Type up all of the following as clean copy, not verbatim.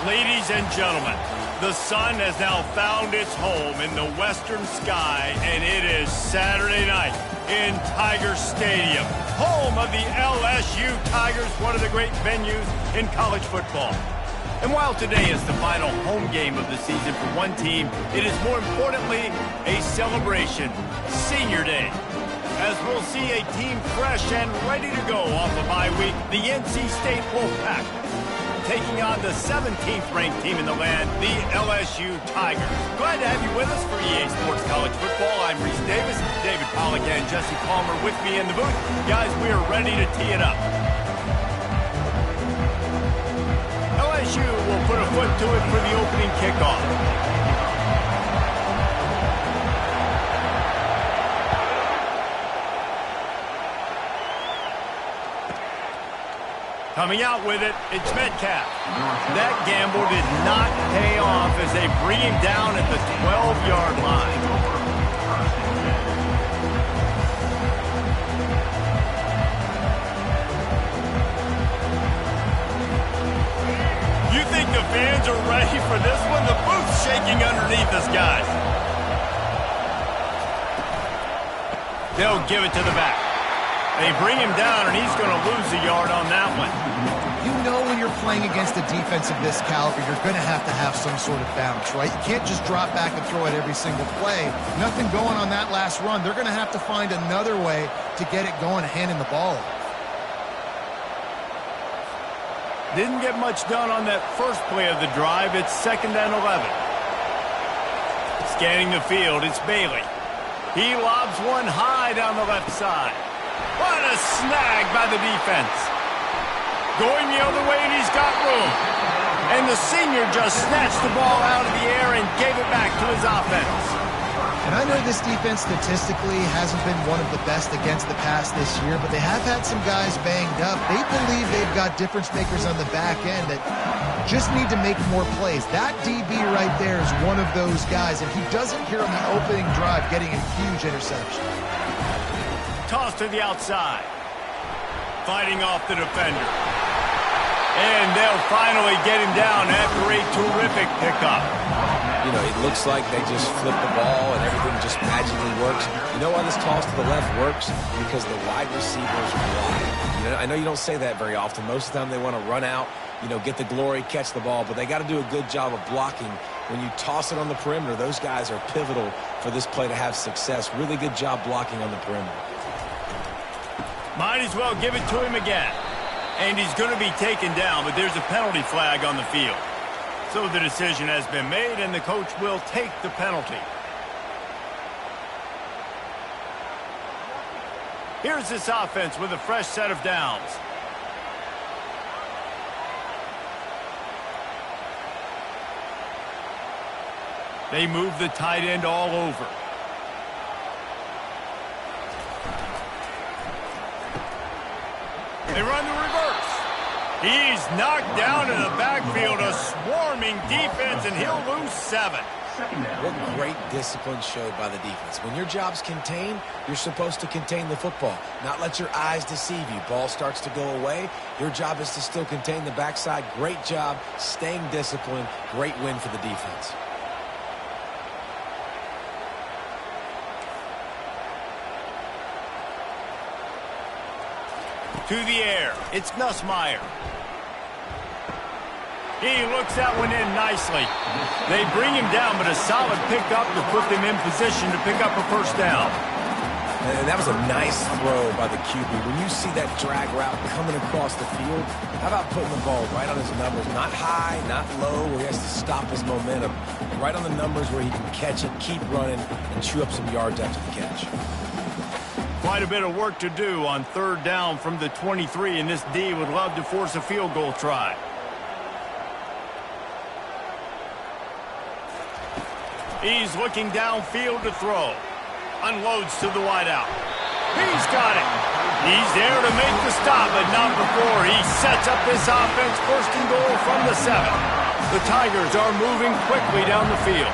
Ladies and gentlemen, the sun has now found its home in the western sky, and it is Saturday night in Tiger Stadium, home of the LSU Tigers, one of the great venues in college football. And while today is the final home game of the season for one team, it is more importantly a celebration, Senior Day. As we'll see a team fresh and ready to go off a bye week, the NC State Wolfpack, taking on the 17th ranked team in the land, the LSU Tigers. Glad to have you with us for EA Sports College Football. I'm Reese Davis, David Pollack and Jesse Palmer with me in the booth. Guys, we are ready to tee it up. LSU will put a foot to it for the opening kickoff. Coming out with it, it's Metcalf. That gamble did not pay off as they bring him down at the 12-yard line. You think the fans are ready for this one? The booth's shaking underneath us, guys. They'll give it to the back. They bring him down, and he's going to lose a yard on that one. You know when you're playing against a defense of this caliber, you're going to have some sort of bounce, right? You can't just drop back and throw it every single play. Nothing going on that last run. They're going to have to find another way to get it going and handing the ball off. Didn't get much done on that first play of the drive. It's 2nd and 11. Scanning the field, it's Bailey. He lobs one high down the left side. What a snag by the defense. Going the other way, and he's got room. And the senior just snatched the ball out of the air and gave it back to his offense. And I know this defense statistically hasn't been one of the best against the pass this year, but they have had some guys banged up. They believe they've got difference makers on the back end that just need to make more plays. That DB right there is one of those guys, and he doesn't here on the opening drive getting a huge interception. Toss to the outside. Fighting off the defender. And they'll finally get him down after a terrific pickup. You know, it looks like they just flip the ball and everything just magically works. You know why this toss to the left works? Because the wide receivers are wide. You know, I know you don't say that very often. Most of the time they want to run out, you know, get the glory, catch the ball, but they got to do a good job of blocking. When you toss it on the perimeter, those guys are pivotal for this play to have success. Really good job blocking on the perimeter. Might as well give it to him again. And he's going to be taken down, but there's a penalty flag on the field. So the decision has been made, and the coach will take the penalty. Here's this offense with a fresh set of downs. They move the tight end all over. They run the reverse. He's knocked down in the backfield, a swarming defense, and he'll lose 7. What great discipline showed by the defense. When your job's contained, you're supposed to contain the football, not let your eyes deceive you. Ball starts to go away. Your job is to still contain the backside. Great job staying disciplined. Great win for the defense. To the air, it's Nussmeier. He looks that one in nicely. They bring him down, but a solid pickup to put them in position to pick up a first down. And that was a nice throw by the QB. When you see that drag route coming across the field, how about putting the ball right on his numbers? Not high, not low, where he has to stop his momentum. Right on the numbers where he can catch it, keep running, and chew up some yards after the catch. Quite a bit of work to do on 3rd down from the 23, and this D would love to force a field goal try. He's looking downfield to throw. Unloads to the wideout. He's got it. He's there to make the stop, but not before he sets up this offense. 1st and goal from the 7. The Tigers are moving quickly down the field.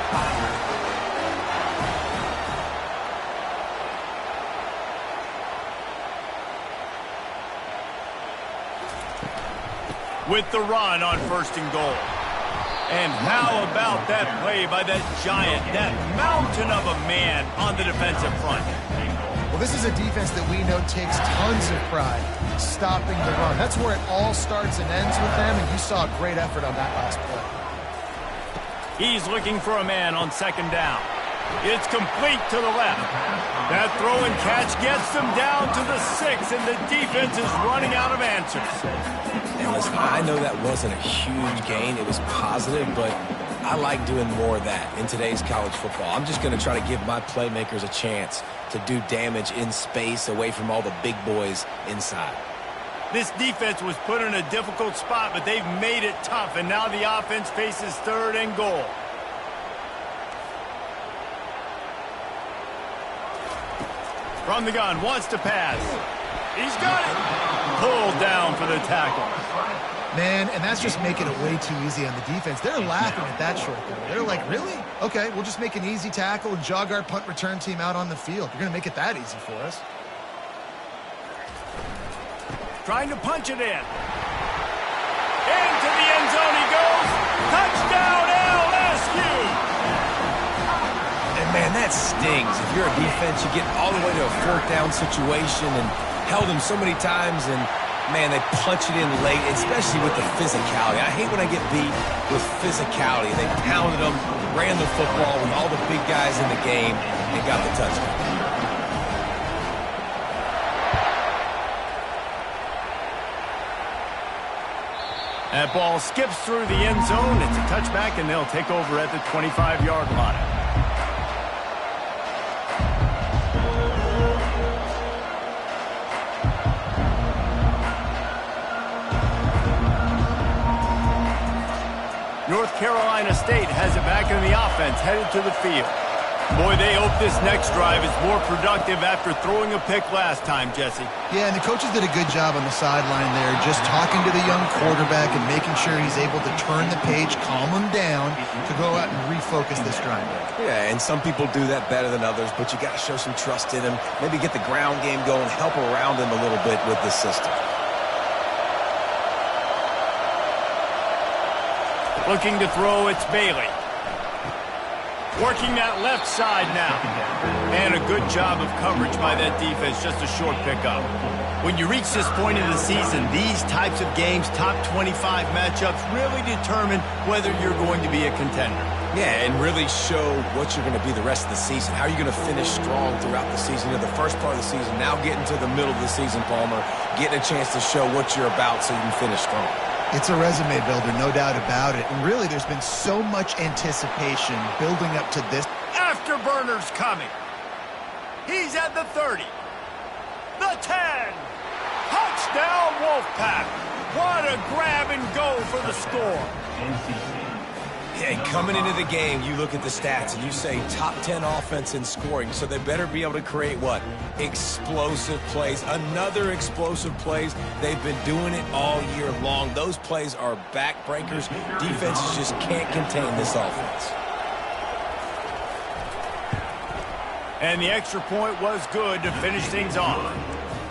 With the run on 1st and goal. And how about that play by that giant, that mountain of a man on the defensive front? Well, this is a defense that we know takes tons of pride stopping the run. That's where it all starts and ends with them, and you saw a great effort on that last play. He's looking for a man on second down. It's complete to the left. That throw and catch gets them down to the 6, and the defense is running out of answers. And listen, I know that wasn't a huge gain. It was positive, but I like doing more of that in today's college football. I'm just going to try to give my playmakers a chance to do damage in space away from all the big boys inside. This defense was put in a difficult spot, but they've made it tough, and now the offense faces 3rd and goal. From the gun, wants to pass. He's got it. Pulled down for the tackle. Man, and that's just making it way too easy on the defense. They're laughing at that short throw. They're like, really? Okay, we'll just make an easy tackle and jog our punt return team out on the field. You're going to make it that easy for us. Trying to punch it in. Into the end zone he goes. Touchdown LSU! And man, that stings. If you're a defense, you get all the way to a 4th down situation and held them so many times, and man, they punch it in late, especially with the physicality. I hate when I get beat with physicality. They pounded them, ran the football with all the big guys in the game, and got the touchdown. That ball skips through the end zone. It's a touchback, and they'll take over at the 25-yard line. North Carolina State has it back in the offense, headed to the field. Boy, they hope this next drive is more productive after throwing a pick last time, Jesse. Yeah, and the coaches did a good job on the sideline there, just talking to the young quarterback and making sure he's able to turn the page, calm him down, to go out and refocus this drive. Yeah, and some people do that better than others, but you got to show some trust in him, maybe get the ground game going, help around him a little bit with this system. Looking to throw, it's Bailey. Working that left side now. And a good job of coverage by that defense, just a short pickup. When you reach this point in the season, these types of games, top 25 matchups, really determine whether you're going to be a contender. Yeah, and really show what you're going to be the rest of the season. How are you going to finish strong throughout the season? You know, the first part of the season, now getting to the middle of the season, Palmer, getting a chance to show what you're about so you can finish strong. It's a resume builder, no doubt about it. And really, there's been so much anticipation building up to this. Afterburner's coming. He's at the 30. The 10. Touchdown, Wolfpack. What a grab and go for the score. Yeah, coming into the game, you look at the stats and you say top 10 offense in scoring, so they better be able to create what? Explosive plays. Another explosive plays. They've been doing it all year long. Those plays are backbreakers. Defenses just can't contain this offense. And the extra point was good to finish things off.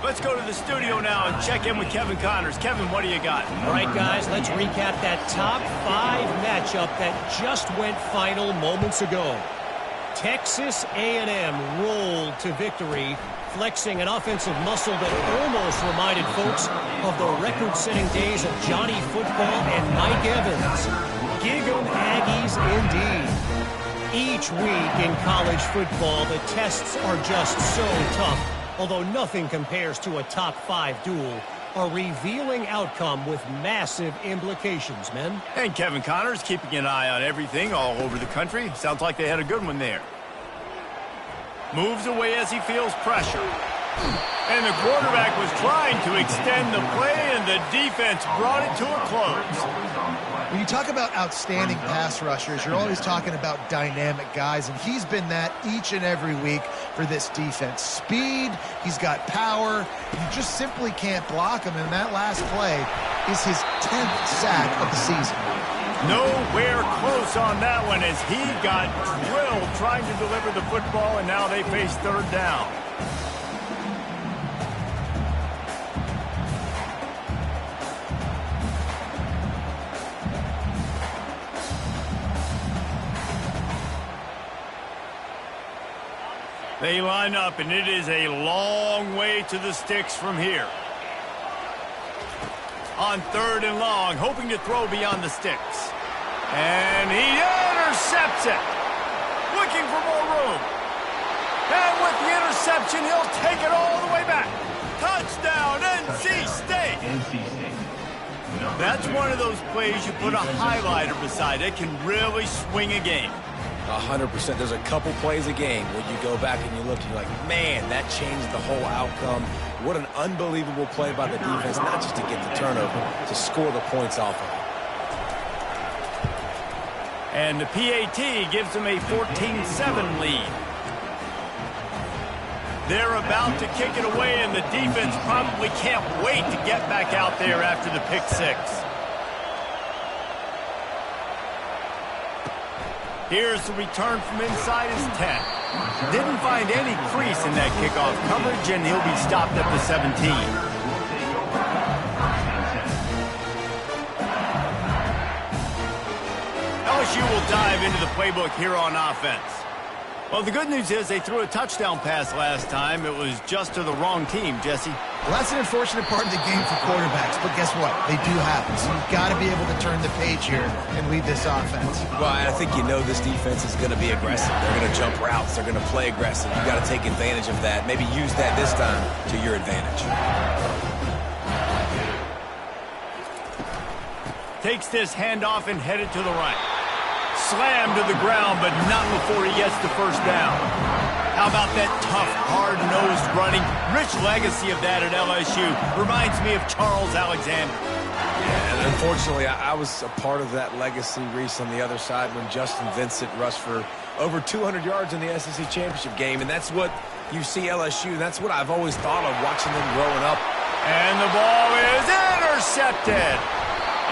Let's go to the studio now and check in with Kevin Connors. Kevin, what do you got? All right, guys, let's recap that top 5 matchup that just went final moments ago. Texas A&M rolled to victory, flexing an offensive muscle that almost reminded folks of the record-setting days of Johnny Football and Mike Evans. Gig 'em Aggies indeed. Each week in college football, the tests are just so tough. Although nothing compares to a top 5 duel, a revealing outcome with massive implications, men. And Kevin Connors keeping an eye on everything all over the country. Sounds like they had a good one there. Moves away as he feels pressure. And the quarterback was trying to extend the play, and the defense brought it to a close. When you talk about outstanding pass rushers, you're always talking about dynamic guys, and he's been that each and every week for this defense. Speed, he's got power, you just simply can't block him, and that last play is his 10th sack of the season. Nowhere close on that one as he got drilled trying to deliver the football, and now they face 3rd down. They line up, and it is a long way to the sticks from here. On 3rd and long, hoping to throw beyond the sticks. And he intercepts it. Looking for more room. And with the interception, he'll take it all the way back. Touchdown, NC State. That's one of those plays you put a highlighter beside. It can really swing a game. 100%. There's a couple plays a game where you go back and you look and you're like, man, that changed the whole outcome. What an unbelievable play by the defense, not just to get the turnover, to score the points off of it. And the PAT gives them a 14-7 lead. They're about to kick it away, and the defense probably can't wait to get back out there after the pick six. Here's the return from inside his 10. Didn't find any crease in that kickoff coverage, and he'll be stopped at the 17. LSU will dive into the playbook here on offense. Well, the good news is they threw a touchdown pass last time. It was just to the wrong team, Jesse. Well, that's an unfortunate part of the game for quarterbacks, but guess what? They do happen. So you've got to be able to turn the page here and lead this offense. Well, I think you know this defense is going to be aggressive. They're going to jump routes. They're going to play aggressive. You've got to take advantage of that. Maybe use that this time to your advantage. Takes this handoff and headed to the right. Slammed to the ground, but not before he gets the first down. How about that tough, hard-nosed running? Rich legacy of that at LSU. Reminds me of Charles Alexander. Yeah, and unfortunately, I was a part of that legacy, Reese, on the other side when Justin Vincent rushed for over 200 yards in the SEC Championship game, and that's what you see LSU. That's what I've always thought of watching them growing up. And the ball is intercepted.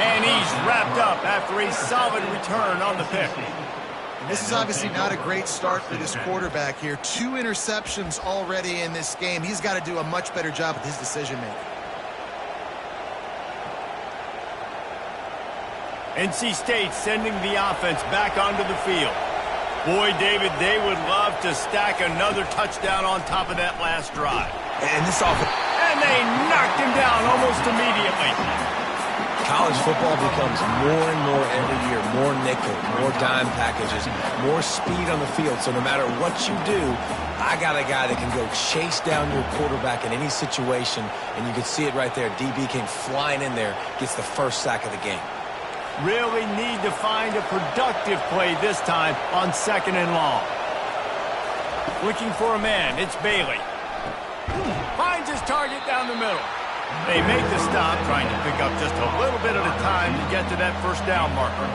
And he's wrapped up after a solid return on the pick. This is obviously not a great start for this quarterback here. 2 interceptions already in this game. He's got to do a much better job with his decision-making. NC State sending the offense back onto the field. Boy, David, they would love to stack another touchdown on top of that last drive. And this offense... And they knocked him down almost immediately. College football becomes more and more every year, more nickel, more dime packages, more speed on the field. So no matter what you do, I got a guy that can go chase down your quarterback in any situation, and you can see it right there. DB came flying in there, gets the first sack of the game. Really need to find a productive play this time on 2nd and long. Looking for a man, it's Bailey. Finds his target down the middle. They make the stop, trying to pick up just a little bit at a time to get to that first down marker.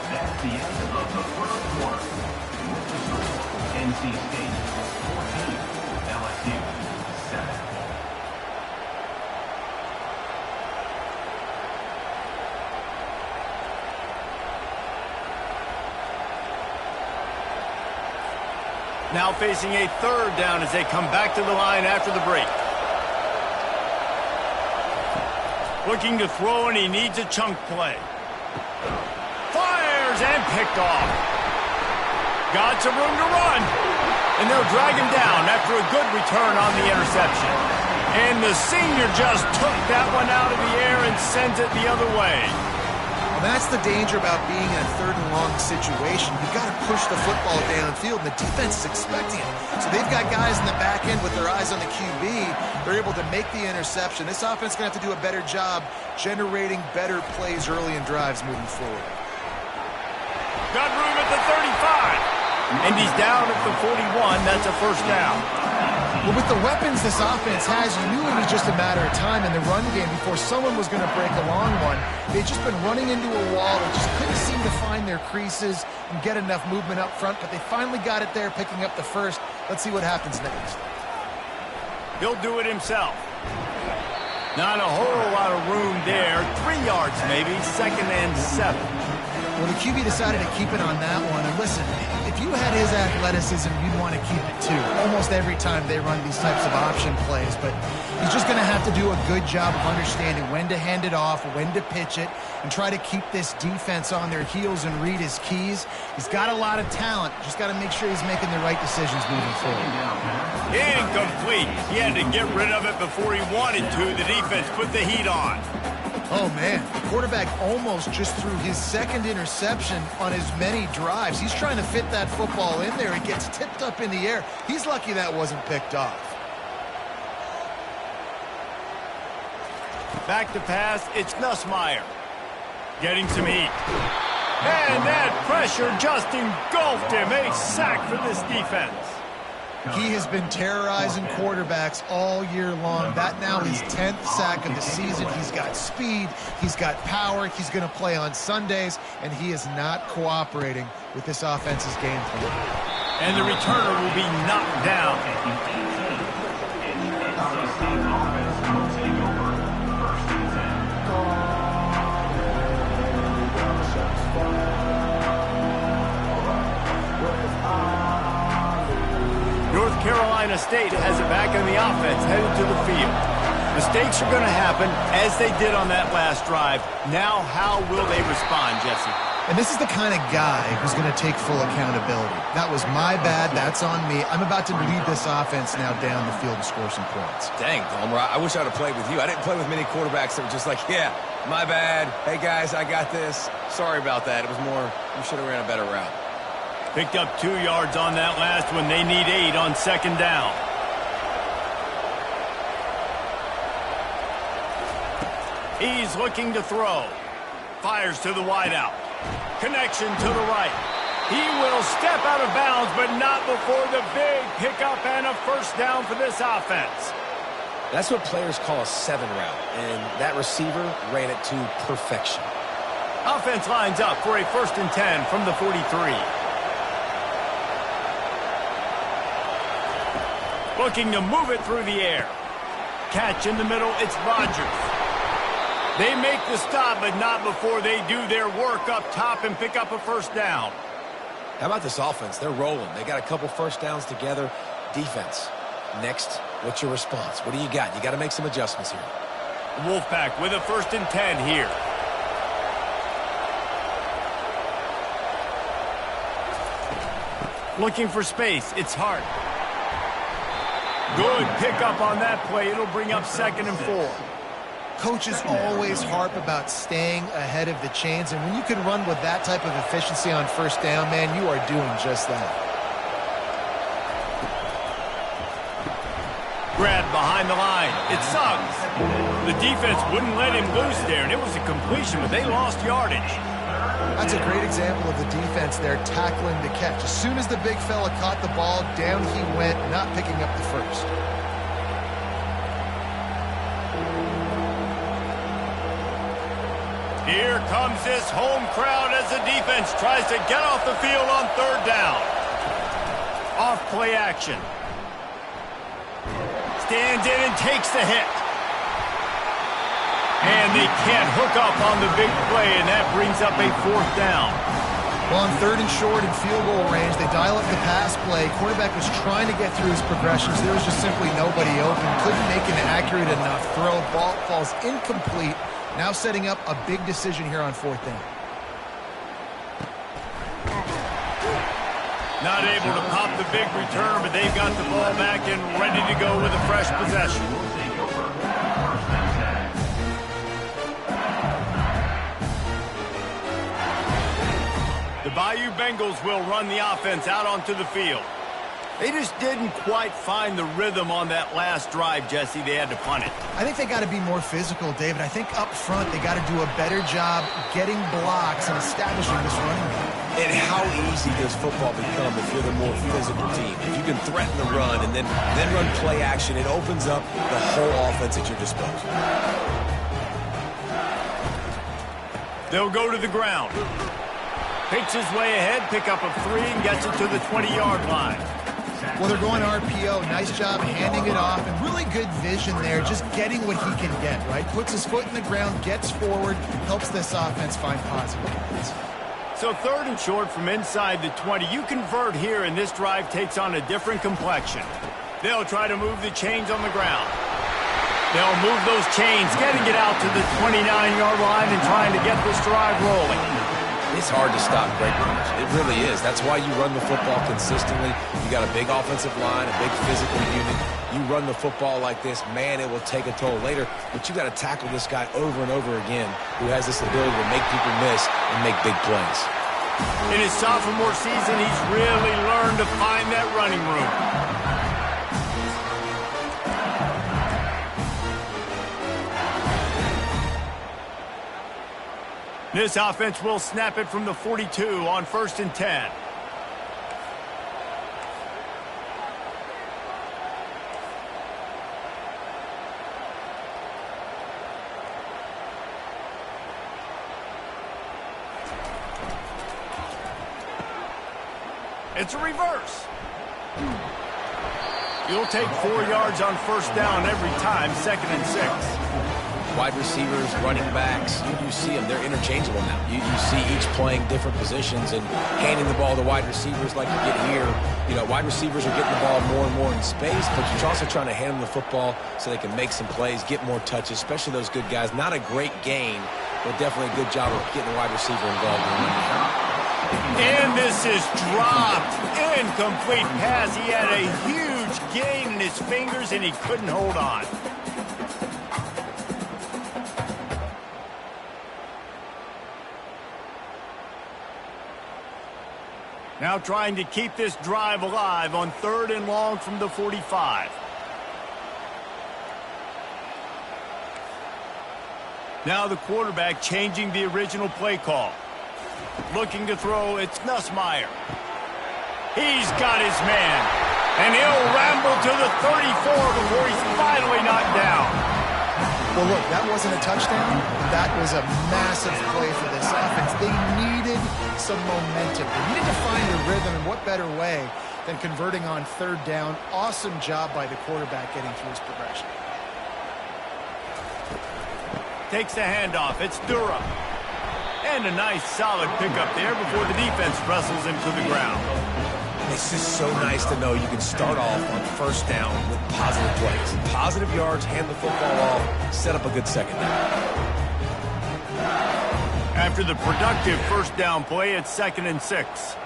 That's the end of the first quarter. NC State 14, LSU 7. Now facing a 3rd down as they come back to the line after the break. Looking to throw, and he needs a chunk play. Fires and picked off. Got some room to run. And they'll drag him down after a good return on the interception. And the senior just took that one out of the air and sends it the other way. Well, that's the danger about being in a 3rd and long situation. You've got to push the football downfield, and the defense is expecting it. So they've got guys in the back end with their eyes on the QB. They're able to make the interception. This offense is going to have to do a better job generating better plays early in drives moving forward. Got room at the 35. And he's down at the 41. That's a first down. Well, with the weapons this offense has, you knew it was just a matter of time in the run game before someone was going to break a long one. They'd just been running into a wall. They just couldn't seem to find their creases and get enough movement up front, but they finally got it there, picking up the first. Let's see what happens next. He'll do it himself. Not a whole lot of room there. 3 yards maybe, 2nd and 7. Well, the QB decided to keep it on that one. And listen, if you had his athleticism, you'd want to keep it too. Almost every time they run these types of option plays. But he's just going to have to do a good job of understanding when to hand it off, when to pitch it, and try to keep this defense on their heels and read his keys. He's got a lot of talent. Just got to make sure he's making the right decisions moving forward. Incomplete. He had to get rid of it before he wanted to. The defense put the heat on. Oh, man, the quarterback almost just threw his second interception on as many drives. He's trying to fit that football in there. It gets tipped up in the air. He's lucky that wasn't picked off. Back to pass, it's Nussmeier. Getting some heat. And that pressure just engulfed him. A sack for this defense. He has been terrorizing quarterbacks all year long. That now his 10th sack of the season. He's got speed. He's got power. He's going to play on Sundays, and he is not cooperating with this offense's game plan. And the returner will be knocked down. North Carolina State has it back in the offense, headed to the field. Mistakes are going to happen, as they did on that last drive. Now, how will they respond, Jesse? And this is the kind of guy who's going to take full accountability. That was my bad. That's on me. I'm about to lead this offense now down the field and score some points. Dang, Palmer, I wish I would have played with you. I didn't play with many quarterbacks that were just like, yeah, my bad. Hey, guys, I got this. Sorry about that. It was more, you should have ran a better route. Picked up 2 yards on that last one. They need 8 on second down. He's looking to throw. Fires to the wideout. Connection to the right. He will step out of bounds, but not before the big pickup and a first down for this offense. That's what players call a 7 route, and that receiver ran it to perfection. Offense lines up for a 1st and 10 from the 43. Looking to move it through the air. Catch in the middle, it's Rodgers. They make the stop, but not before they do their work up top and pick up a first down. How about this offense? They're rolling. They got a couple first downs together. Defense. Next, what's your response? What do you got? You got to make some adjustments here. Wolfpack with a 1st and 10 here. Looking for space. It's Hart. Good pickup on that play. It'll bring up 2nd and 4. Coaches always harp about staying ahead of the chains, and when you can run with that type of efficiency on first down, man, you are doing just that. Grab behind the line. It's Suggs. The defense wouldn't let him loose there, and it was a completion, but they lost yardage. That's a great example of the defense there tackling the catch. As soon as the big fella caught the ball, down he went, not picking up the first. Here comes this home crowd as the defense tries to get off the field on 3rd down. Off play action. Stands in and takes the hit. And they can't hook up on the big play, and that brings up a 4th down. Well, on 3rd and short in field goal range, they dial up the pass play. Quarterback was trying to get through his progressions. There was just simply nobody open. Couldn't make an accurate enough throw. Ball falls incomplete. Now setting up a big decision here on 4th down. Not able to pop the big return, but they've got the ball back and ready to go with a fresh possession. The Bayou Bengals will run the offense out onto the field. They just didn't quite find the rhythm on that last drive, Jesse. They had to punt it. I think they got to be more physical, David. I think up front they got to do a better job getting blocks and establishing this running game. And how easy does football become if you're the more physical team? If you can threaten the run and then run play action, it opens up the whole offense at your disposal. They'll go to the ground. Picks his way ahead, pick up a 3, and gets it to the 20-yard line. Well, they're going RPO. Nice job handing it off, and really good vision there, just getting what he can get, right? Puts his foot in the ground, gets forward, helps this offense find positive points. So 3rd and short from inside the 20. You convert here, and this drive takes on a different complexion. They'll try to move the chains on the ground. They'll move those chains, getting it out to the 29-yard line and trying to get this drive rolling. It's hard to stop great runners. It really is. That's why you run the football consistently. You got a big offensive line, a big physical unit. You run the football like this, man, it will take a toll later. But you got to tackle this guy over and over again who has this ability to make people miss and make big plays. In his sophomore season, he's really learned to find that running room. This offense will snap it from the 42 on 1st and 10. It's a reverse. You'll take 4 yards on 1st down every time, 2nd and 6. Wide receivers, running backs, you see them. They're interchangeable now. You see each playing different positions and handing the ball to wide receivers like you get here. You know, wide receivers are getting the ball more and more in space, but you're also trying to hand them the football so they can make some plays, get more touches, especially those good guys. Not a great gain, but definitely a good job of getting the wide receiver involved in the run. And this is dropped. Incomplete pass. He had a huge gain in his fingers, and he couldn't hold on. Now trying to keep this drive alive on 3rd and long from the 45. Now the quarterback changing the original play call. Looking to throw, it's Nussmeier. He's got his man. And he'll ramble to the 34 before he's finally knocked down. Well, look, that wasn't a touchdown. That was a massive play for this offense. They needed some momentum. They needed to find a rhythm, and what better way than converting on 3rd down. Awesome job by the quarterback getting through his progression. Takes the handoff. It's Durham. And a nice solid pickup there before the defense wrestles him to the ground. It's just so nice to know you can start off on 1st down with positive plays. Positive yards, hand the football off, set up a good 2nd down. After the productive 1st down play, it's 2nd and 6.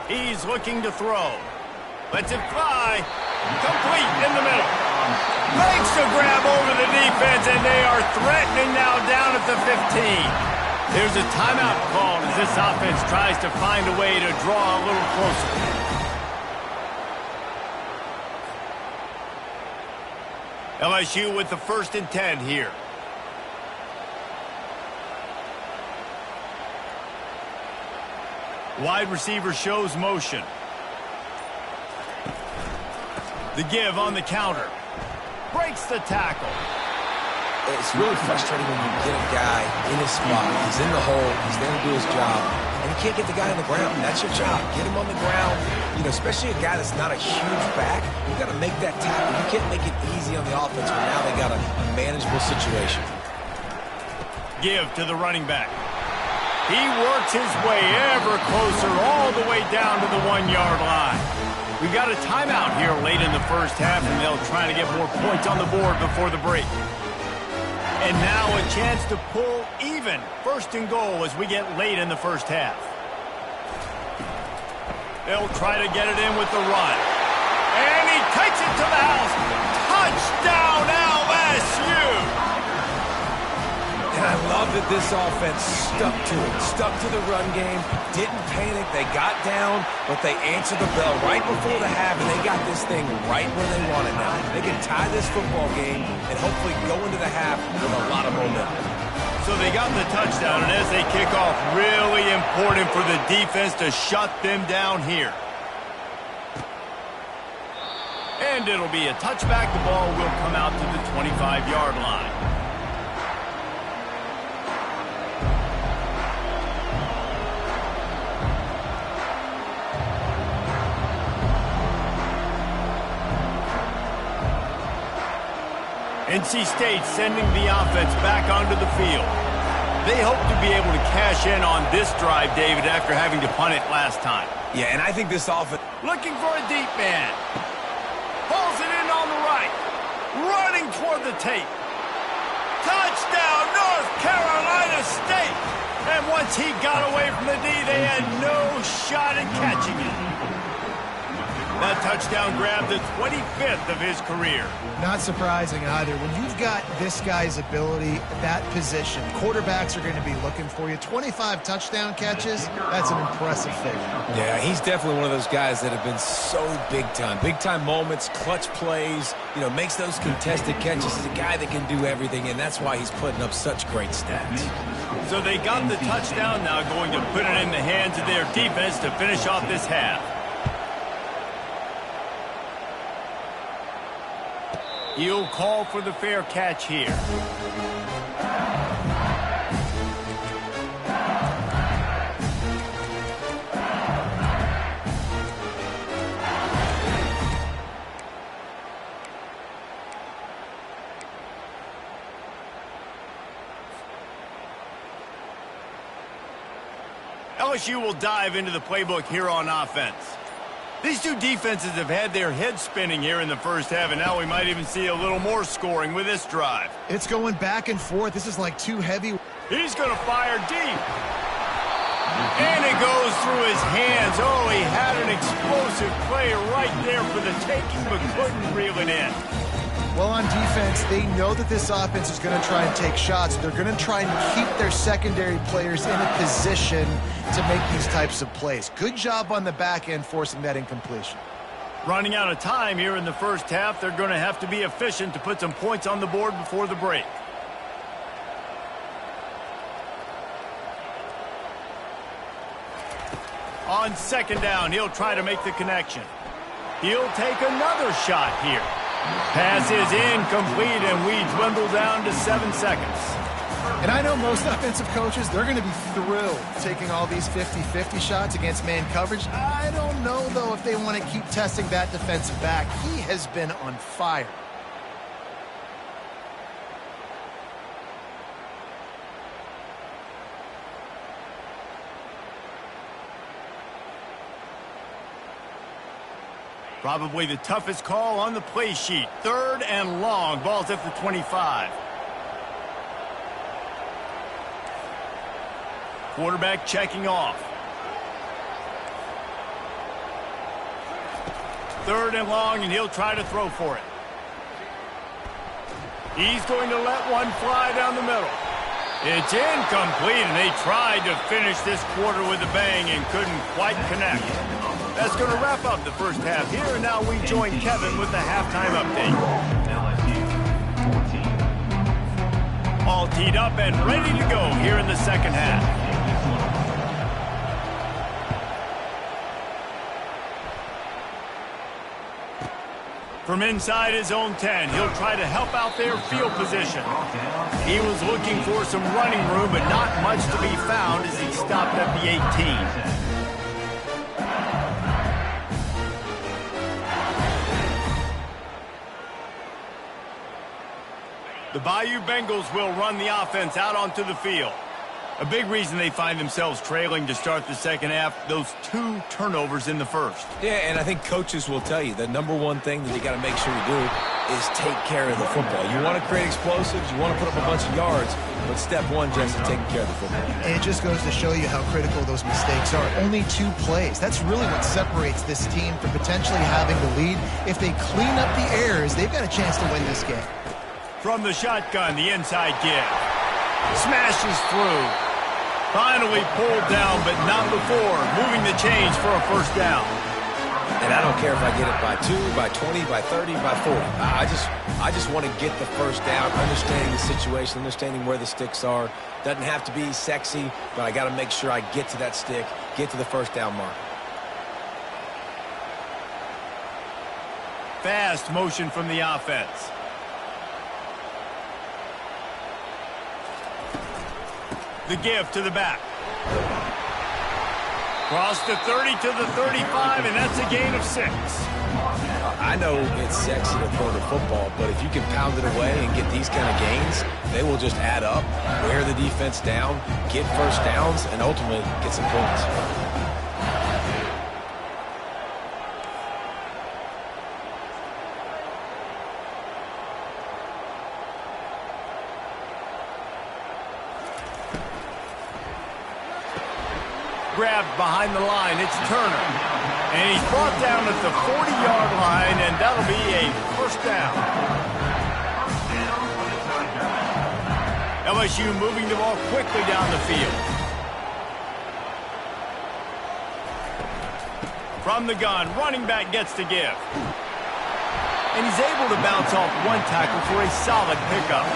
He's looking to throw. Lets it fly. Complete in the middle. Makes the grab over the defense, and they are threatening now down at the 15. There's a timeout called as this offense tries to find a way to draw a little closer. LSU with the 1st and 10 here. Wide receiver shows motion. The give on the counter. Breaks the tackle. It's really frustrating when you get a guy in his spot. He's in the hole. He's there to do his job. And you can't get the guy on the ground. That's your job. Get him on the ground. You know, especially a guy that's not a huge back. You've got to make that tackle. You can't make it easy on the offense when now they got a manageable situation. Give to the running back. He works his way ever closer all the way down to the 1-yard line. We got a timeout here late in the 1st half, and they'll try to get more points on the board before the break. And now a chance to pull even 1st and goal as we get late in the 1st half. They'll try to get it in with the run. And he takes it to the house. Touchdown LSU! And I love that this offense stuck to it, stuck to the run game, didn't panic. They got down, but they answered the bell right before the half, and they got this thing right where they want it now. They can tie this football game and hopefully go into the half with a lot of momentum. So they got the touchdown, and as they kick off, really important for the defense to shut them down here. And it'll be a touchback. The ball will come out to the 25-yard line. NC State sending the offense back onto the field. They hope to be able to cash in on this drive, David, after having to punt it last time. Yeah, and I think this offense... Looking for a deep man. Pulls it in on the right. Running toward the tape. Touchdown, North Carolina State! And once he got away from the D, they had no shot at catching it. That touchdown grabbed the 25th of his career. Not surprising either. When you've got this guy's ability, that position, quarterbacks are going to be looking for you. 25 touchdown catches, that's an impressive figure. Yeah, he's definitely one of those guys that have been so big time. Big time moments, clutch plays, makes those contested catches. He's a guy that can do everything, and that's why he's putting up such great stats. So they got the touchdown, now going to put it in the hands of their defense to finish off this half. He'll call for the fair catch here. LSU will dive into the playbook here on offense. These two defenses have had their heads spinning here in the first half, and now we might even see a little more scoring with this drive. It's going back and forth. This is like too heavy. He's going to fire deep. And it goes through his hands. Oh, he had an explosive play right there for the taking, but couldn't reel it in. Well, on defense, they know that this offense is going to try and take shots. They're going to try and keep their secondary players in a position to make these types of plays. Good job on the back end forcing that incompletion. Running out of time here in the first half, they're going to have to be efficient to put some points on the board before the break. On second down, he'll try to make the connection. He'll take another shot here. Pass is incomplete, and we dwindle down to 7 seconds. And I know most offensive coaches, they're going to be thrilled taking all these 50-50 shots against man coverage. I don't know, though, if they want to keep testing that defensive back. He has been on fire. Probably the toughest call on the play sheet. 3rd and long. Ball's at the 25. Quarterback checking off. 3rd and long, and he'll try to throw for it. He's going to let one fly down the middle. It's incomplete, and they tried to finish this quarter with a bang and couldn't quite connect. That's going to wrap up the first half here, and now we join Kevin with the halftime update. LSU 14. All teed up and ready to go here in the second half. From inside his own 10, he'll try to help out their field position. He was looking for some running room, but not much to be found as he stopped at the 18. The Bayou Bengals will run the offense out onto the field. A big reason they find themselves trailing to start the second half, those 2 turnovers in the first. Yeah, and I think coaches will tell you the number one thing that you got to make sure you do is take care of the football. You want to create explosives, you want to put up a bunch of yards, but step one just is taking care of the football. And it just goes to show you how critical those mistakes are. Only 2 plays. That's really what separates this team from potentially having the lead. If they clean up the errors, they've got a chance to win this game. From the shotgun, the inside give. Smashes through. Finally pulled down, but not before. Moving the chains for a first down. And I don't care if I get it by 2, by 20, by 30, by 40. I just want to get the first down, understanding the situation, understanding where the sticks are. Doesn't have to be sexy, but I got to make sure I get to that stick, get to the first down mark. Fast motion from the offense. The give to the back. Across the 30 to the 35, and that's a gain of 6. I know it's sexy to throw the football, but if you can pound it away and get these kind of gains, they will just add up, wear the defense down, get first downs, and ultimately get some points. Grabbed behind the line, it's Turner. And he's brought down at the 40-yard line, and that'll be a first down. LSU moving the ball quickly down the field. From the gun, running back gets to give. And he's able to bounce off one tackle for a solid pickup.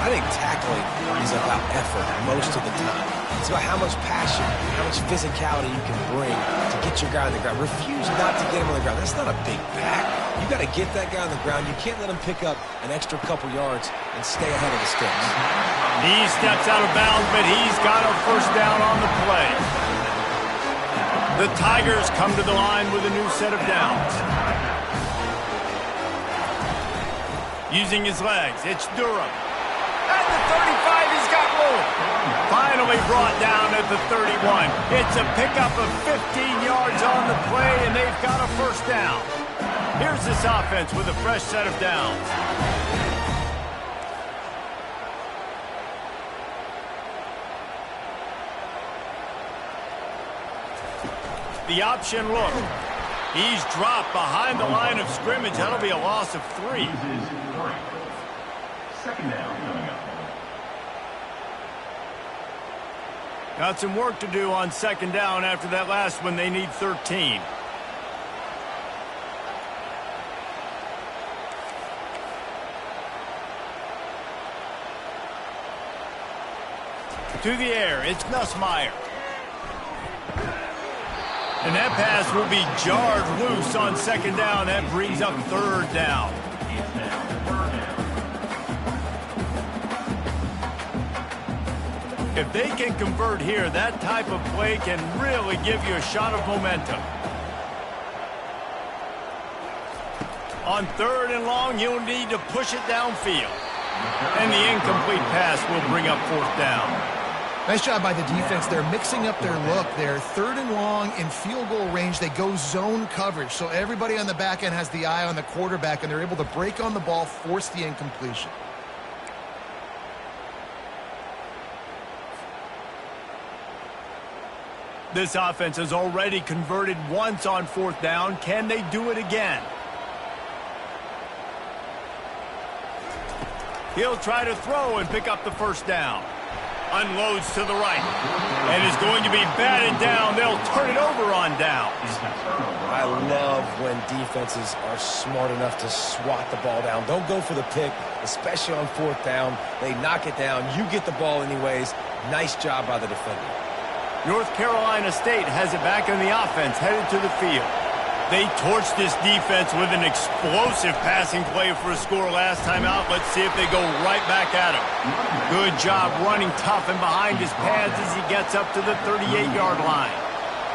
I think tackling is about effort most of the time. It's about how much passion, how much physicality you can bring to get your guy on the ground. Refuse not to get him on the ground. That's not a big pack. You got to get that guy on the ground. You can't let him pick up an extra couple yards and stay ahead of the sticks. He steps out of bounds, but he's got a first down on the play. The Tigers come to the line with a new set of downs. Using his legs, it's Durham. At the 35, he's got room. Finally brought down at the 31. It's a pickup of 15 yards on the play, and they've got a first down. Here's this offense with a fresh set of downs. The option look. He's dropped behind the line of scrimmage. That'll be a loss of 3. Second down coming up. Got some work to do on second down after that last one. They need 13. To the air, it's Nussmeier. And that pass will be jarred loose on second down. That brings up third down. If they can convert here, that type of play can really give you a shot of momentum. On third and long, you'll need to push it downfield. And the incomplete pass will bring up fourth down. Nice job by the defense. They're mixing up their look. They're third and long in field goal range. They go zone coverage. So everybody on the back end has the eye on the quarterback, and they're able to break on the ball, force the incompletion. This offense has already converted once on fourth down. Can they do it again? He'll try to throw and pick up the first down. Unloads to the right. And is going to be batted down. They'll turn it over on downs. I love when defenses are smart enough to swat the ball down. Don't go for the pick, especially on fourth down. They knock it down. You get the ball anyways. Nice job by the defender. North Carolina State has it back in the offense, headed to the field. They torched this defense with an explosive passing play for a score last time out. Let's see if they go right back at him. Good job running tough and behind his pads as he gets up to the 38-yard line.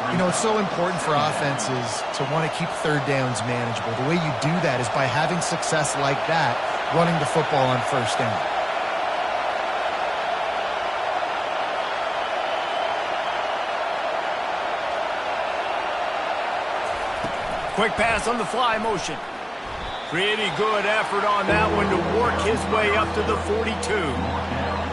You know, it's so important for offenses to want to keep third downs manageable. The way you do that is by having success like that, running the football on first down. Quick pass on the fly motion. Pretty good effort on that one to work his way up to the 42.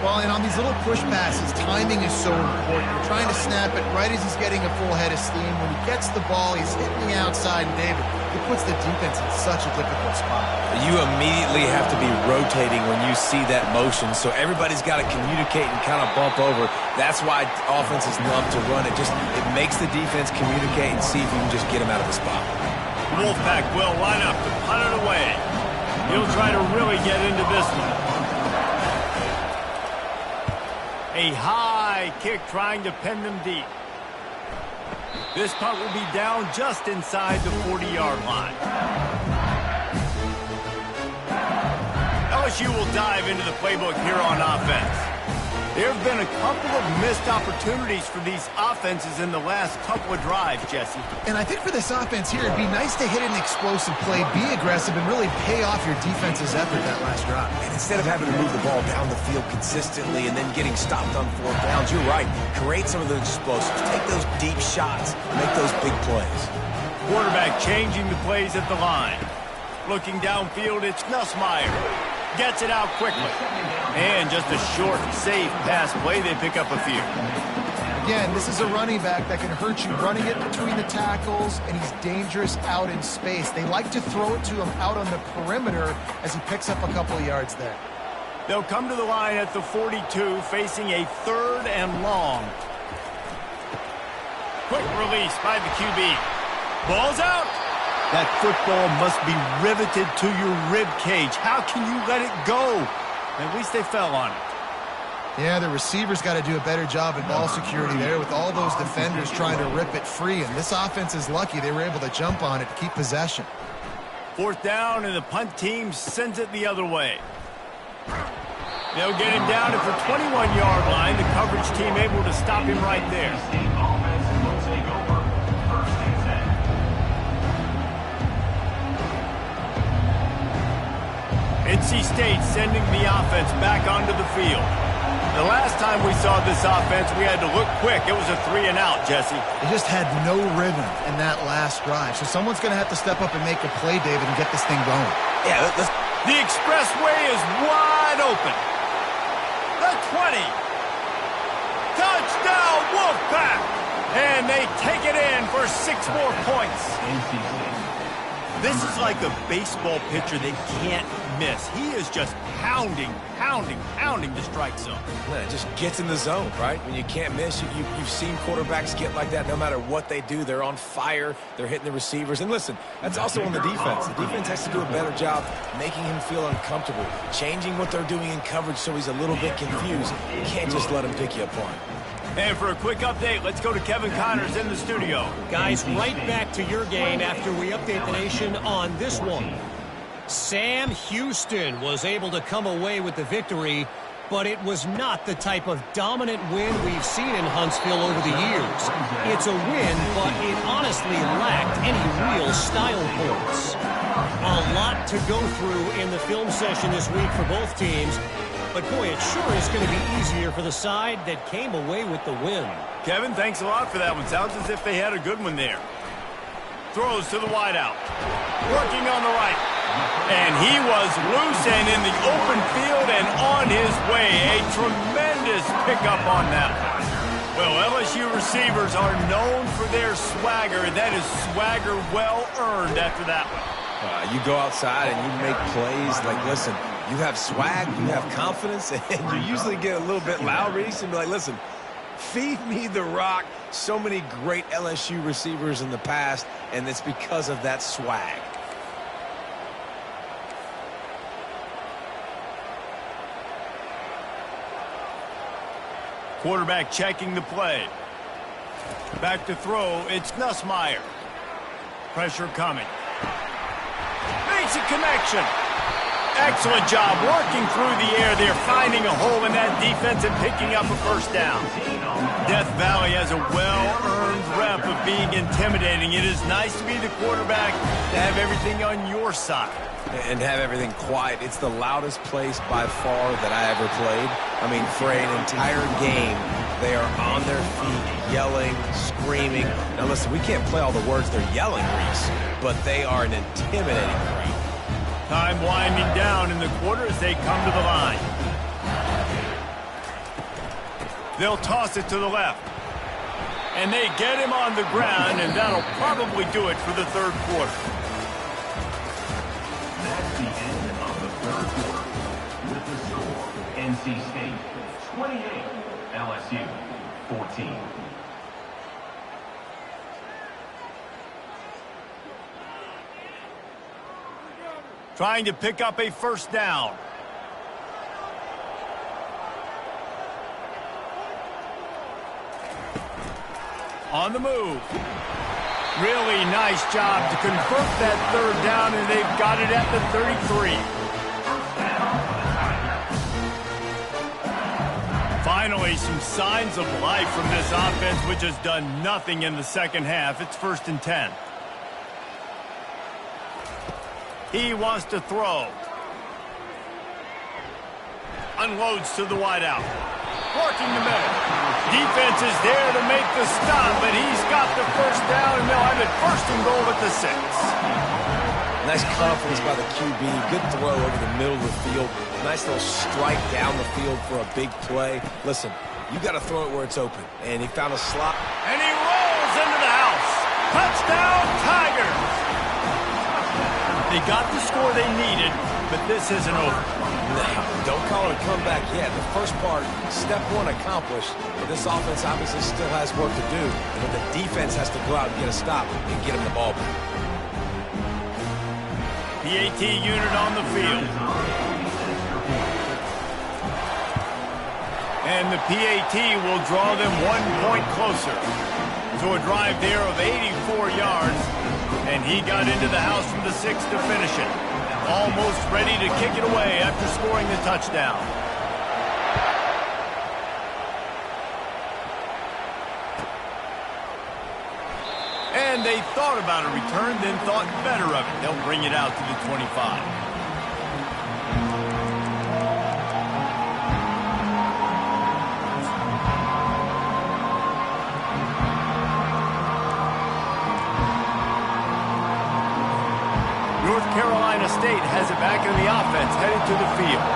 Well, and on these little push passes, timing is so important. You're trying to snap it right as he's getting a full head of steam. When he gets the ball, he's hitting the outside, and David, it puts the defense in such a difficult spot. You immediately have to be rotating when you see that motion, so everybody's got to communicate and kind of bump over. That's why offenses love to run it. It makes the defense communicate and see if you can just get them out of the spot. Wolfpack will line up to punt it away. He'll try to really get into this one. A high kick trying to pen them deep. This punt will be down just inside the 40-yard line. LSU will dive into the playbook here on offense. There have been a couple of missed opportunities for these offenses in the last couple of drives, Jesse. And I think for this offense here, it'd be nice to hit an explosive play, be aggressive, and really pay off your defense's effort that last drive. And instead of having to move the ball down the field consistently and then getting stopped on 4th downs, you're right. Create some of those explosives. Take those deep shots. Make those big plays. Quarterback changing the plays at the line. Looking downfield, it's Nussmeier. Gets it out quickly. And just a short, safe pass play. They pick up a few. Again, this is a running back that can hurt you running it between the tackles, and he's dangerous out in space. They like to throw it to him out on the perimeter as he picks up a couple of yards there. They'll come to the line at the 42, facing a 3rd and long. Quick release by the QB. Ball's out. That football must be riveted to your rib cage. How can you let it go? At least they fell on it. Yeah, the receivers got to do a better job in ball security there with all those defenders trying to rip it free. And this offense is lucky they were able to jump on it to keep possession. 4th down, and the punt team sends it the other way. They'll get him down at the 21-yard line. The coverage team able to stop him right there. NC State sending the offense back onto the field. The last time we saw this offense, we had to look quick. It was a 3-and-out, Jesse. They just had no rhythm in that last drive. So someone's going to have to step up and make a play, David, and get this thing going. Yeah, the expressway is wide open. The 20. Touchdown, Wolfpack! And they take it in for 6 more points. This is like a baseball pitcher they can't miss. He is just pounding the strike zone. Yeah, it just gets in the zone, right? When you can't miss, you've seen quarterbacks get like that no matter what they do. They're on fire. They're hitting the receivers. And listen, that's also on the defense. The defense has to do a better job making him feel uncomfortable, changing what they're doing in coverage so he's a little bit confused. You can't just let him pick you apart. And for a quick update, let's go to Kevin Connors in the studio. Guys, right back to your game after we update the nation on this one. Sam Houston was able to come away with the victory, but it was not the type of dominant win we've seen in Huntsville over the years. It's a win, but it honestly lacked any real style points. A lot to go through in the film session this week for both teams. But, boy, it sure is going to be easier for the side that came away with the win. Kevin, thanks a lot for that one. Sounds as if they had a good one there. Throws to the wideout. Working on the right. And he was loose and in the open field and on his way. A tremendous pickup on that one. Well, LSU receivers are known for their swagger. That is swagger well earned after that one. You go outside and you make plays. Like, listen, you have swag, you have confidence, and you usually get a little bit loud. Reese, and be like, listen, feed me the rock. So many great LSU receivers in the past, and it's because of that swag. Quarterback checking the play. Back to throw, it's Nussmeier. Pressure coming. Makes a connection. Excellent job working through the air. They're finding a hole in that defense and picking up a 1st down. Death Valley has a well-earned rep of being intimidating. It is nice to be the quarterback, to have everything on your side. And have everything quiet. It's the loudest place by far that I ever played. I mean, for an entire game, they are on their feet, yelling, screaming. Now listen, we can't play all the words they're yelling, Reese, but they are an intimidating crowd. Time winding down in the quarter as they come to the line. They'll toss it to the left. And they get him on the ground, and that'll probably do it for the 3rd quarter. That's the end of the 3rd quarter. With the score, NC State 28, LSU 14. Trying to pick up a 1st down. On the move. Really nice job to convert that 3rd down, and they've got it at the 33. Finally, some signs of life from this offense, which has done nothing in the second half. It's 1st and 10. He wants to throw. Unloads to the wideout. Working the middle. Defense is there to make the stop, but he's got the first down, and they'll have it 1st and goal at the 6. Nice confidence by the QB. Good throw over the middle of the field. Nice little strike down the field for a big play. Listen, you got to throw it where it's open. And he found a slot. And he rolls into the house. Touchdown, Tigers! They got the score they needed, but this isn't over. No, don't call it a comeback yet. The first part, step one accomplished. But this offense obviously still has work to do. But the defense has to go out and get a stop and get him the ball back. PAT unit on the field. And the PAT will draw them 1 point closer. To a drive there of 84 yards. And he got into the house from the 6 to finish it. Almost ready to kick it away after scoring the touchdown. And they thought about a return, then thought better of it. They'll bring it out to the 25. North Carolina State has it back in the offense, headed to the field.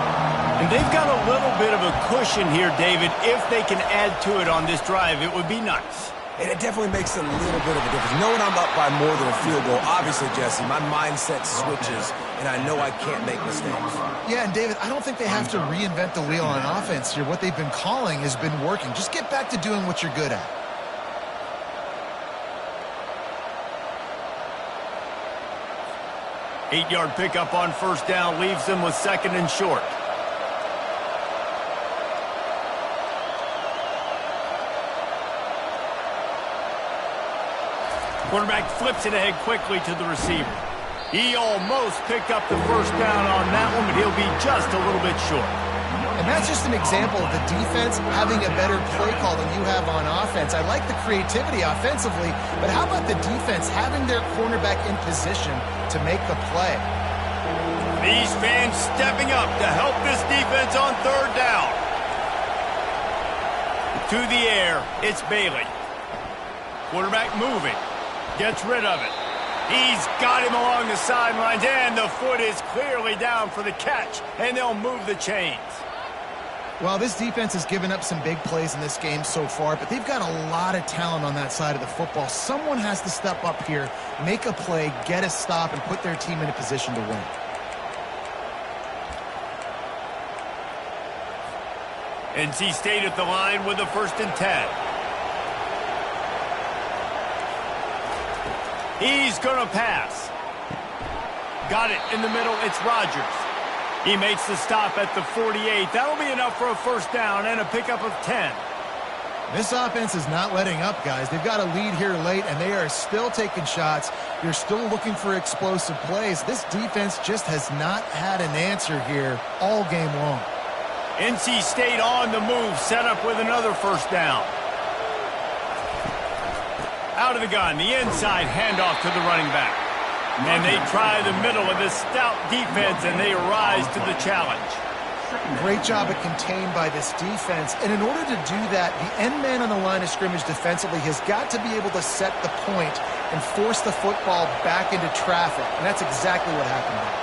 And they've got a little bit of a cushion here, David. If they can add to it on this drive, it would be nice. And it definitely makes a little bit of a difference. Knowing I'm up by more than a field goal, obviously, Jesse, my mindset switches, and I know I can't make mistakes. Yeah, and David, I don't think they have to reinvent the wheel on offense here. What they've been calling has been working. Just get back to doing what you're good at. Eight-yard pickup on first down leaves them with 2nd and short. Quarterback flips it ahead quickly to the receiver. He almost picked up the first down on that one, but he'll be just a little bit short. And that's just an example of the defense having a better play call than you have on offense. I like the creativity offensively, but how about the defense having their cornerback in position to make the play? These fans stepping up to help this defense on 3rd down. To the air, it's Bailey. Quarterback moving. Gets rid of it. He's got him along the sidelines, and the foot is clearly down for the catch, and they'll move the chains. Well, this defense has given up some big plays in this game so far, but they've got a lot of talent on that side of the football. Someone has to step up here, make a play, get a stop, and put their team in a position to win. NC State at the line with a 1st and 10. He's going to pass. Got it in the middle. It's Rogers. He makes the stop at the 48. That'll be enough for a first down and a pickup of 10. This offense is not letting up, guys. They've got a lead here late, and they are still taking shots. They're still looking for explosive plays. This defense just has not had an answer here all game long. NC State on the move, set up with another first down. Out of the gun, the inside handoff to the running back. And they try the middle of this stout defense, and they rise to the challenge. Great job at contained by this defense. And in order to do that, the end man on the line of scrimmage defensively has got to be able to set the point and force the football back into traffic. And that's exactly what happened here.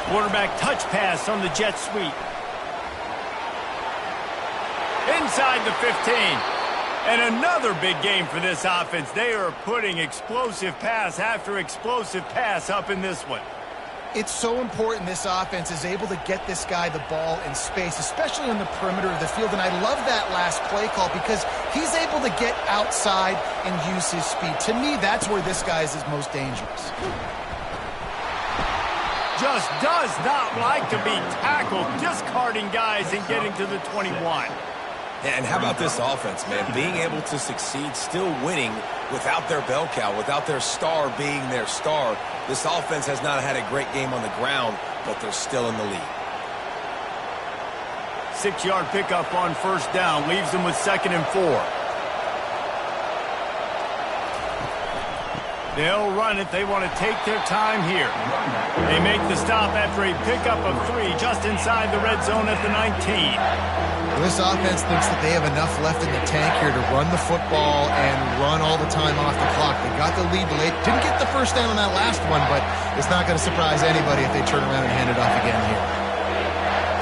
Quarterback touch pass on the jet sweep. Inside the 15. And another big game for this offense. They are putting explosive pass after explosive pass up in this one. It's so important this offense is able to get this guy the ball in space, especially on the perimeter of the field. And I love that last play call because he's able to get outside and use his speed. To me, that's where this guy is most dangerous. Just does not like to be tackled, discarding guys and getting to the 21. And how about this offense, man? Being able to succeed, still winning without their bell cow, without their star being their star. This offense has not had a great game on the ground, but they're still in the lead. 6-yard pickup on first down. Leaves them with 2nd and 4. They'll run it. They want to take their time here. They make the stop after a pickup of 3 just inside the red zone at the 19. Well, this offense thinks that they have enough left in the tank here to run the football and run all the time off the clock. They got the lead late. Didn't get the first down on that last one, but it's not going to surprise anybody if they turn around and hand it off again here.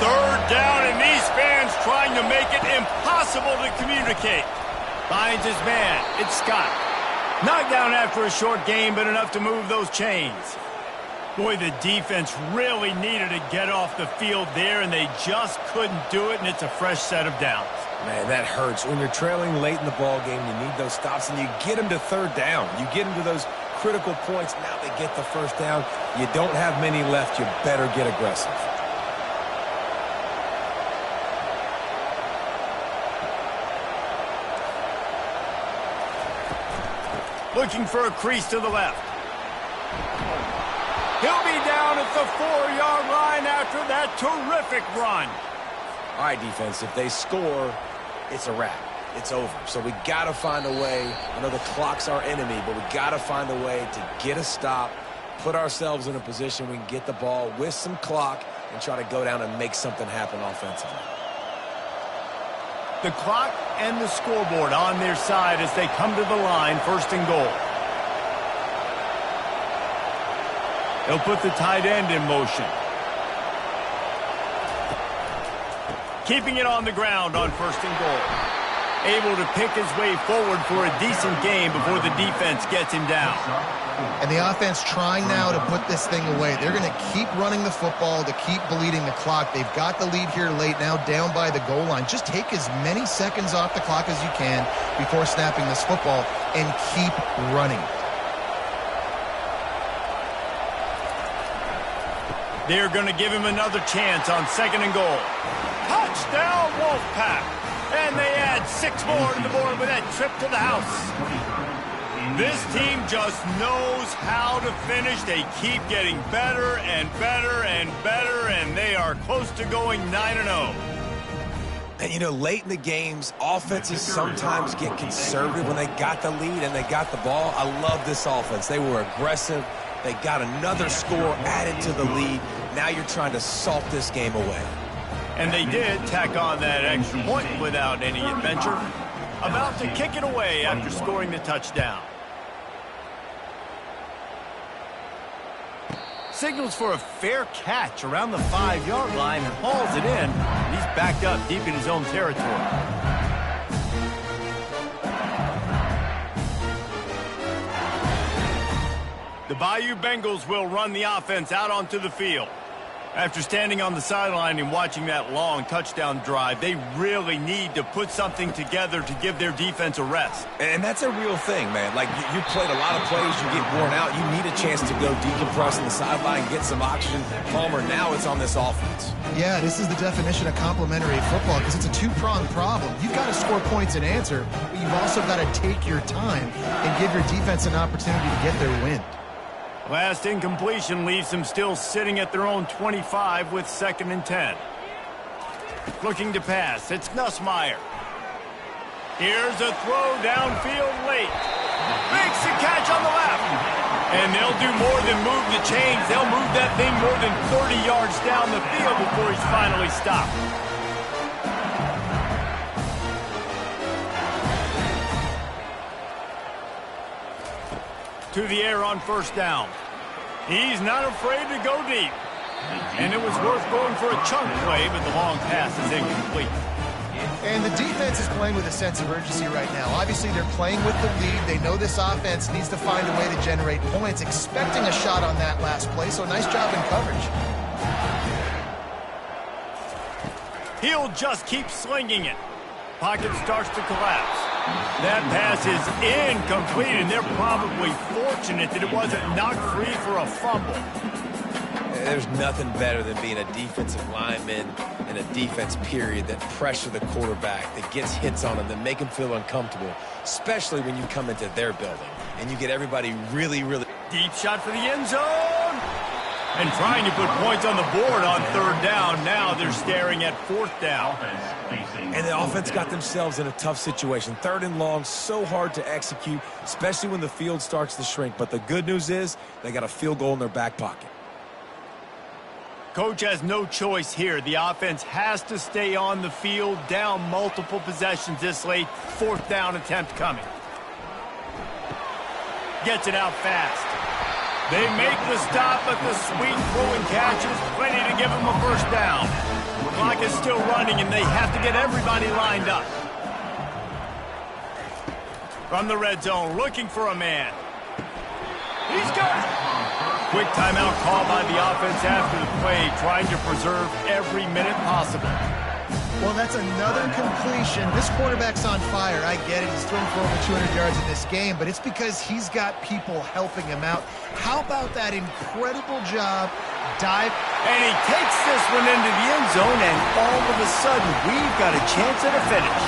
3rd down, and these fans trying to make it impossible to communicate. Finds his man. It's Scott. Knocked down after a short game, but enough to move those chains. Boy, the defense really needed to get off the field there, and they just couldn't do it, and it's a fresh set of downs. Man, that hurts. When you're trailing late in the ball game, you need those stops, and you get them to 3rd down. You get them to those critical points. Now they get the first down. You don't have many left. You better get aggressive. Looking for a crease to the left. He'll be down at the 4-yard line after that terrific run. All right, defense, if they score, it's a wrap. It's over. So we got to find a way. I know the clock's our enemy, but we got to find a way to get a stop, put ourselves in a position we can get the ball with some clock and try to go down and make something happen offensively. The clock and the scoreboard on their side as they come to the line, 1st and goal. They'll put the tight end in motion. Keeping it on the ground on 1st and goal. Able to pick his way forward for a decent game before the defense gets him down. And the offense trying now to put this thing away. They're going to keep running the football to keep bleeding the clock. They've got the lead here late, now down by the goal line. Just take as many seconds off the clock as you can before snapping this football and keep running. They're going to give him another chance on 2nd and goal. Touchdown, Wolfpack! And they add 6 more to the board with that trip to the house. This team just knows how to finish. They keep getting better and better and better, and they are close to going 9-0. And, you know, late in the games, offenses sometimes get conservative when they got the lead and they got the ball. I love this offense. They were aggressive. They got another score added to the lead. Now you're trying to salt this game away. And they did tack on that extra point without any adventure. About to kick it away after scoring the touchdown. Signals for a fair catch around the 5-yard line and hauls it in. He's backed up deep in his own territory. The Bayou Bengals will run the offense out onto the field. After standing on the sideline and watching that long touchdown drive, they really need to put something together to give their defense a rest. And that's a real thing, man. Like, you played a lot of plays, you get worn out, you need a chance to go decompress on the sideline, get some oxygen. Palmer, now it's on this offense. Yeah, this is the definition of complementary football because it's a two-pronged problem. You've got to score points and answer, but you've also got to take your time and give your defense an opportunity to get their win. Last incompletion leaves them still sitting at their own 25 with 2nd and 10. Looking to pass, it's Nussmeier. Here's a throw downfield late. Makes the catch on the left. And they'll do more than move the chains. They'll move that thing more than 30 yards down the field before he's finally stopped. To the air on 1st down. He's not afraid to go deep. And it was worth going for a chunk play, but the long pass is incomplete. And the defense is playing with a sense of urgency right now. Obviously, they're playing with the lead. They know this offense needs to find a way to generate points, expecting a shot on that last play, so nice job in coverage. He'll just keep slinging it. Pocket starts to collapse. That pass is incomplete, and they're probably fortunate that it wasn't knocked free for a fumble. There's nothing better than being a defensive lineman and a defense period that pressure the quarterback, that gets hits on him, that make him feel uncomfortable, especially when you come into their building and you get everybody really, really... Deep shot for the end zone. And trying to put points on the board on third down. Now they're staring at fourth down. And the offense got themselves in a tough situation. Third and long, so hard to execute, especially when the field starts to shrink. But the good news is they got a field goal in their back pocket. Coach has no choice here. The offense has to stay on the field, down multiple possessions this late. Fourth down attempt coming. Gets it out fast. They make the stop, but the sweet throwing catch is plenty to give them a first down. The clock is still running, and they have to get everybody lined up. From the red zone, looking for a man. He's got it. Quick timeout call by the offense after the play, trying to preserve every minute possible. Well, that's another completion. This quarterback's on fire. I get it. He's thrown for over 200 yards in this game, but it's because he's got people helping him out. How about that incredible job? Dive. And he takes this one into the end zone, and all of a sudden, we've got a chance at a finish.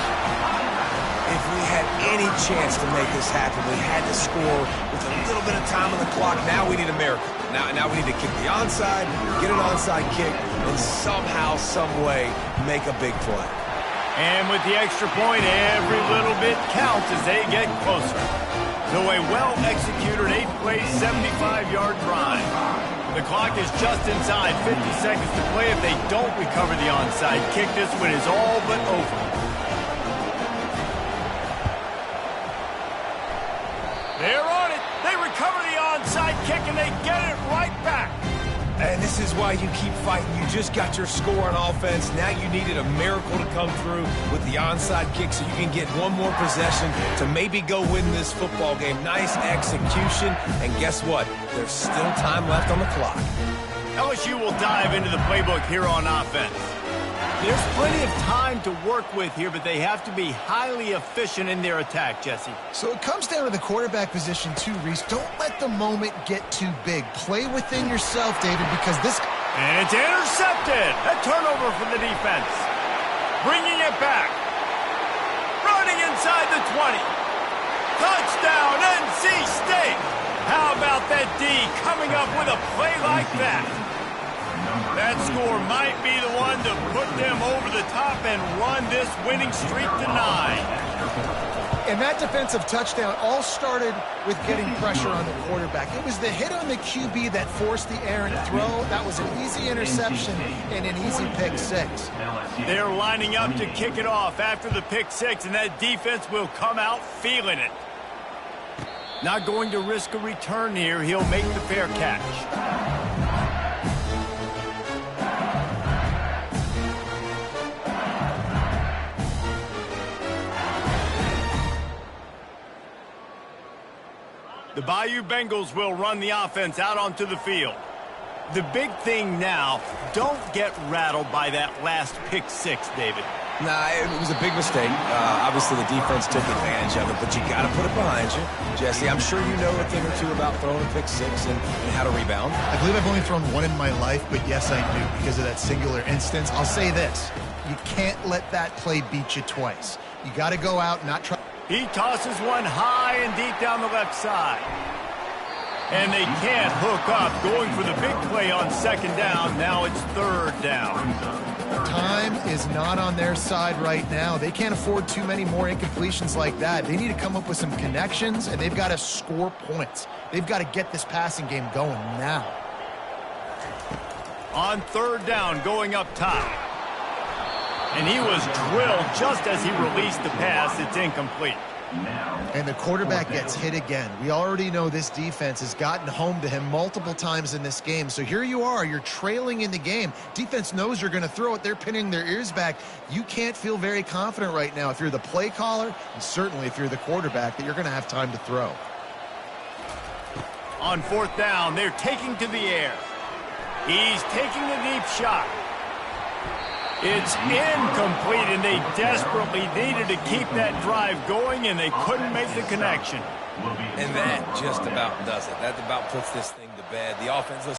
If we had any chance to make this happen, we had to score with a little bit of time on the clock. Now we need a miracle. Now we need to kick the onside, get an onside kick, and somehow, some way, make a big play. And with the extra point, every little bit counts as they get closer. So a well-executed 8-play, 75-yard drive. The clock is just inside 50 seconds to play. If they don't recover the onside kick, this one is all but over. They're on it. They recover the onside kick, and they get it right back. And this is why you keep fighting. You just got your score on offense. Now you needed a miracle to come through with the onside kick so you can get one more possession to maybe go win this football game. Nice execution. And guess what? There's still time left on the clock. LSU will dive into the playbook here on offense. There's plenty of time to work with here, but they have to be highly efficient in their attack, Jesse. So it comes down to the quarterback position too, Reese. Don't let the moment get too big. Play within yourself, David, because this... And it's intercepted. A turnover for the defense. Bringing it back. Running inside the 20. Touchdown, NC State. How about that D coming up with a play like that? That score might be the one to put them over the top and run this winning streak to 9. And that defensive touchdown all started with getting pressure on the quarterback. It was the hit on the QB that forced the errant throw. That was an easy interception and an easy pick six. They're lining up to kick it off after the pick six, and that defense will come out feeling it. Not going to risk a return here. He'll make the fair catch. The Bayou Bengals will run the offense out onto the field. The big thing now, don't get rattled by that last pick six, David. Nah, it was a big mistake. Obviously, the defense took advantage of it, but you got to put it behind you. Jesse, I'm sure you know a thing or two about throwing a pick six and how to rebound. I believe I've only thrown one in my life, but yes, I do because of that singular instance. I'll say this. You can't let that play beat you twice. You got to go out and not try. He tosses one high and deep down the left side. And they can't hook up, going for the big play on second down. Now it's third down. Time is not on their side right now. They can't afford too many more incompletions like that. They need to come up with some connections, and they've got to score points. They've got to get this passing game going now. On third down, going up top. And he was drilled just as he released the pass. It's incomplete. And the quarterback gets hit again. We already know this defense has gotten home to him multiple times in this game. So here you are. You're trailing in the game. Defense knows you're going to throw it. They're pinning their ears back. You can't feel very confident right now if you're the play caller, and certainly if you're the quarterback, that you're going to have time to throw. On fourth down, they're taking to the air. He's taking the deep shot. It's incomplete, and they desperately needed to keep that drive going, and they couldn't make the connection. And that just about does it. That about puts this thing to bed. The offense